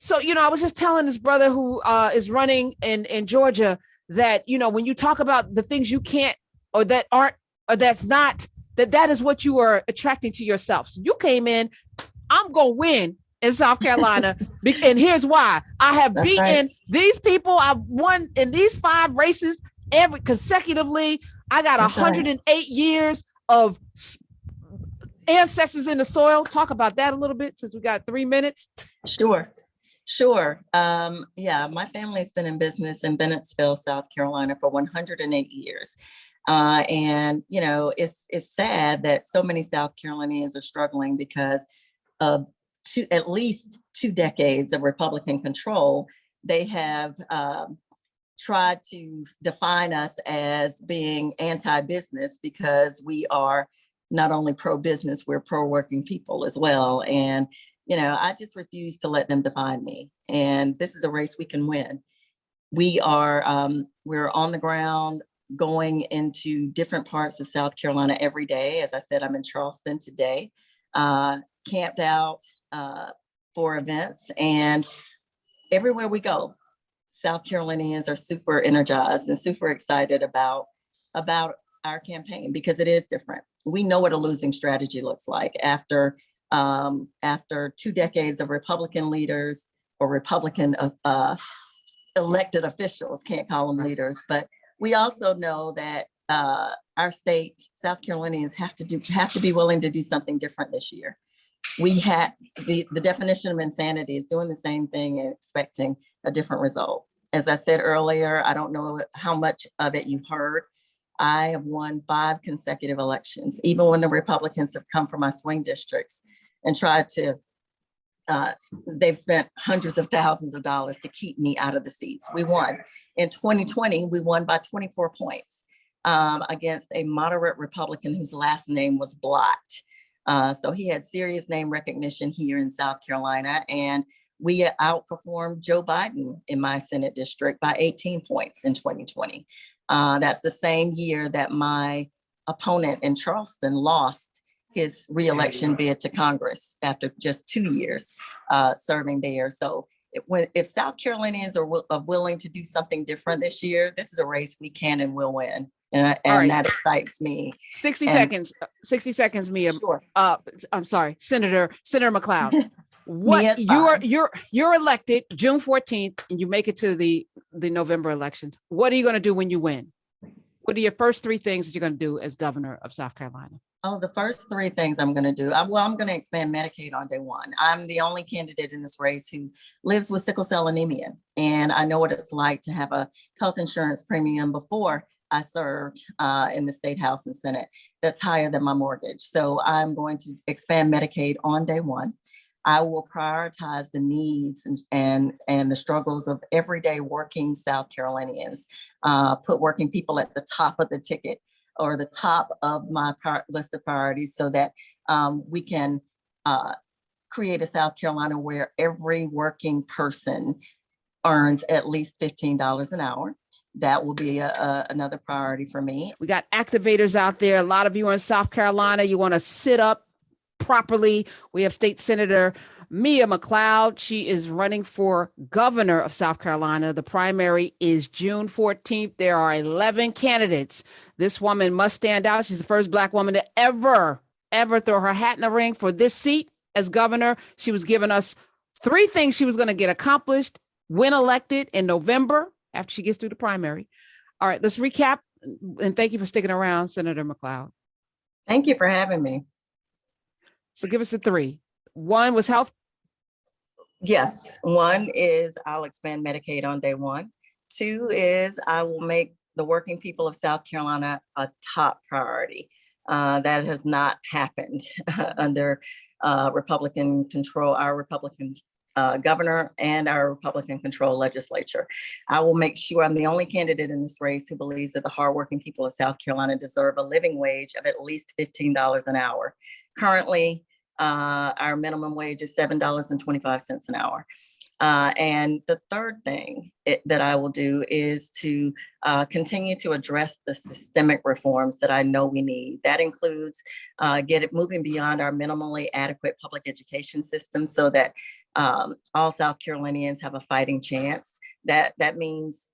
So, I was just telling this brother who is running in Georgia that, when you talk about the things you can't, or that aren't, or that's not, that is what you are attracting to yourself. So you came in, I'm going to win in South Carolina. And here's why. I have beaten these people. I've won in these 5 races consecutively. I got 108 years of ancestors in the soil. Talk about that a little bit since we got 3 minutes. Sure. My family's been in business in Bennettsville, South Carolina for 108 years. And, it's sad that so many South Carolinians are struggling because of at least 2 decades of Republican control. They have tried to define us as being anti-business because we are not only pro-business, we're pro-working people as well. And, I just refuse to let them define me. And this is a race we can win. We're on the ground, going into different parts of South Carolina every day. As I said, I'm in Charleston today, camped out for events, and everywhere we go, South Carolinians are super energized and super excited about our campaign because it is different. We know what a losing strategy looks like after 2 decades of Republican leaders or Republican elected officials, can't call them leaders, but we also know that our state, South Carolinians, have to be willing to do something different this year. We had the definition of insanity is doing the same thing and expecting a different result. As I said earlier, I don't know how much of it you've heard. I have won 5 consecutive elections, even when the Republicans have come from my swing districts and tried to, they've spent hundreds of thousands of dollars to keep me out of the seats. We won. In 2020, we won by 24 points against a moderate Republican whose last name was Blott. So he had serious name recognition here in South Carolina, and we outperformed Joe Biden in my Senate district by 18 points in 2020. That's the same year that my opponent in Charleston lost his reelection bid to Congress after just 2 years serving there. So if South Carolinians are willing to do something different this year, this is a race we can and will win. And that excites me. 60 seconds, Mia. Sure. I'm sorry, Senator McLeod. What you're elected June 14th and you make it to the November elections. What are you going to do when you win? What are your first 3 things that you're going to do as governor of South Carolina? Oh, the first 3 things I'm going to do. I'm going to expand Medicaid on day one. I'm the only candidate in this race who lives with sickle cell anemia. And I know what it's like to have a health insurance premium before I served in the State House and Senate that's higher than my mortgage. So I'm going to expand Medicaid on day one. I will prioritize the needs and the struggles of everyday working South Carolinians, put working people at the top of the ticket or the top of my list of priorities so that we can create a South Carolina where every working person earns at least $15 an hour. That will be another priority for me. We got activators out there. A lot of you are in South Carolina. You want to sit up properly. We have State Senator Mia McLeod. She is running for governor of South Carolina. The primary is June 14th. There are 11 candidates. This woman must stand out. She's the first Black woman to ever throw her hat in the ring for this seat as governor. She was giving us 3 things she was going to get accomplished when elected in November after she gets through the primary. All right, let's recap. And thank you for sticking around, Senator McLeod. Thank you for having me. So give us the 3. 1 was health. Yes. 1 is I'll expand Medicaid on day one. 2 is I will make the working people of South Carolina a top priority. That has not happened under Republican control, our Republican governor and our Republican controlled legislature. I will make sure I'm the only candidate in this race who believes that the hardworking people of South Carolina deserve a living wage of at least $15 an hour. Currently, our minimum wage is $7.25 an hour. And the third thing that I will do is to continue to address the systemic reforms that I know we need. That includes moving beyond our minimally adequate public education system so that all South Carolinians have a fighting chance. That means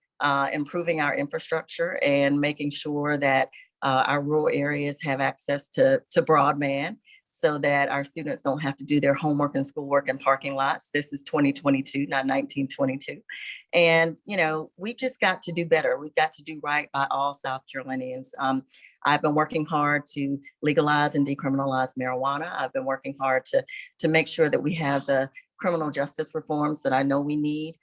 improving our infrastructure and making sure that our rural areas have access to broadband so that our students don't have to do their homework and schoolwork in parking lots. This is 2022, not 1922. And, we've just got to do better. We've got to do right by all South Carolinians. I've been working hard to legalize and decriminalize marijuana. I've been working hard to make sure that we have the criminal justice reforms that I know we need.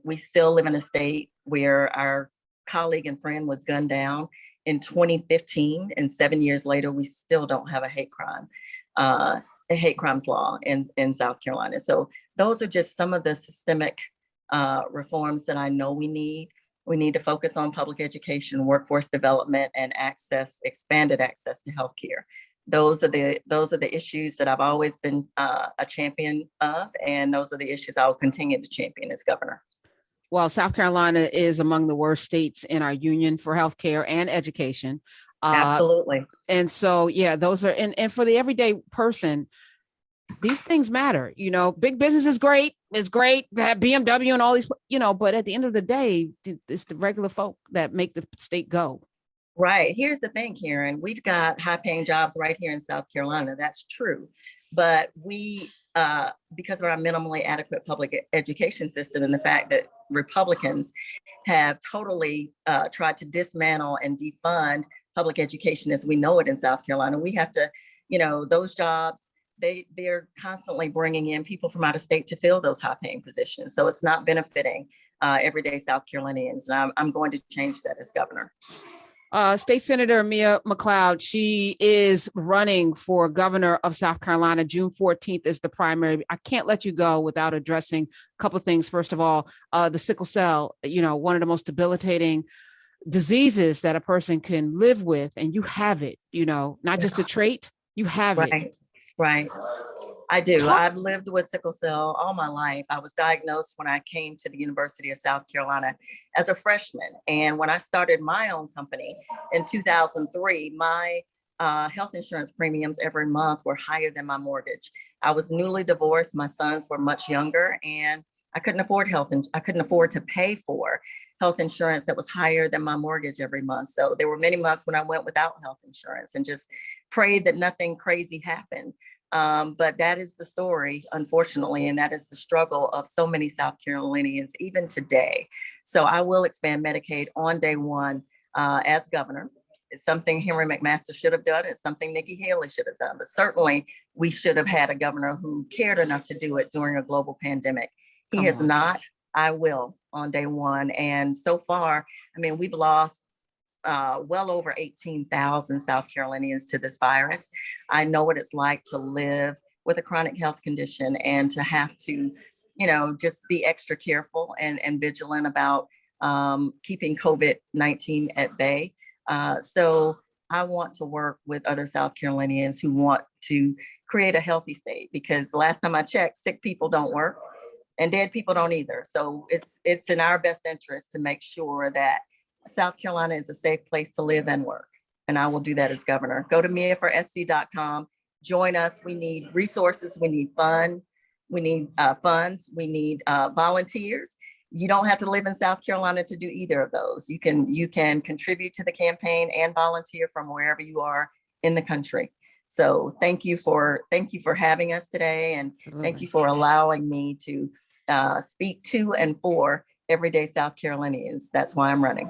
We still live in a state where our colleague and friend was gunned down in 2015, and 7 years later, we still don't have a hate crimes law in South Carolina. So those are just some of the systemic reforms that I know we need. We need to focus on public education, workforce development, and expanded access to healthcare. Those are the issues that I've always been a champion of, and those are the issues I will continue to champion as governor. Well, South Carolina is among the worst states in our union for healthcare and education. Absolutely. And so, those are, and for the everyday person, these things matter. Big business is great. It's great to have BMW and all these, but at the end of the day, it's the regular folk that make the state go. Right. Here's the thing, Karen. We've got high-paying jobs right here in South Carolina. That's true. But we, because of our minimally adequate public education system and the fact that Republicans have totally tried to dismantle and defund public education as we know it in South Carolina, we have to, those jobs, they're constantly bringing in people from out of state to fill those high-paying positions. So it's not benefiting everyday South Carolinians. And I'm going to change that as governor. State Senator Mia McLeod, she is running for governor of South Carolina. June 14th is the primary. I can't let you go without addressing a couple of things. First of all, the sickle cell, one of the most debilitating diseases that a person can live with, and you have it, not just a trait, you have it. Right. I do. I've lived with sickle cell all my life. I was diagnosed when I came to the University of South Carolina as a freshman. And when I started my own company in 2003, my health insurance premiums every month were higher than my mortgage. I was newly divorced. My sons were much younger, and I couldn't afford I couldn't afford to pay for health insurance that was higher than my mortgage every month. So there were many months when I went without health insurance and just prayed that nothing crazy happened. But that is the story, unfortunately, and that is the struggle of so many South Carolinians, even today. So I will expand Medicaid on day one as governor. It's something Henry McMaster should have done. It's something Nikki Haley should have done. But certainly we should have had a governor who cared enough to do it during a global pandemic. He has not. I will on day one. And so far, we've lost well over 18,000 South Carolinians to this virus. I know what it's like to live with a chronic health condition and to have to, just be extra careful and vigilant about keeping COVID-19 at bay. So I want to work with other South Carolinians who want to create a healthy state, because the last time I checked, sick people don't work and dead people don't either. So it's in our best interest to make sure that South Carolina is a safe place to live and work. And I will do that as governor. Go to miaforsc.com. Join us. We need resources. We need funds. We need volunteers. You don't have to live in South Carolina to do either of those. You can contribute to the campaign and volunteer from wherever you are in the country. So thank you for having us today, and thank you for allowing me to speak to and for everyday South Carolinians. That's why I'm running.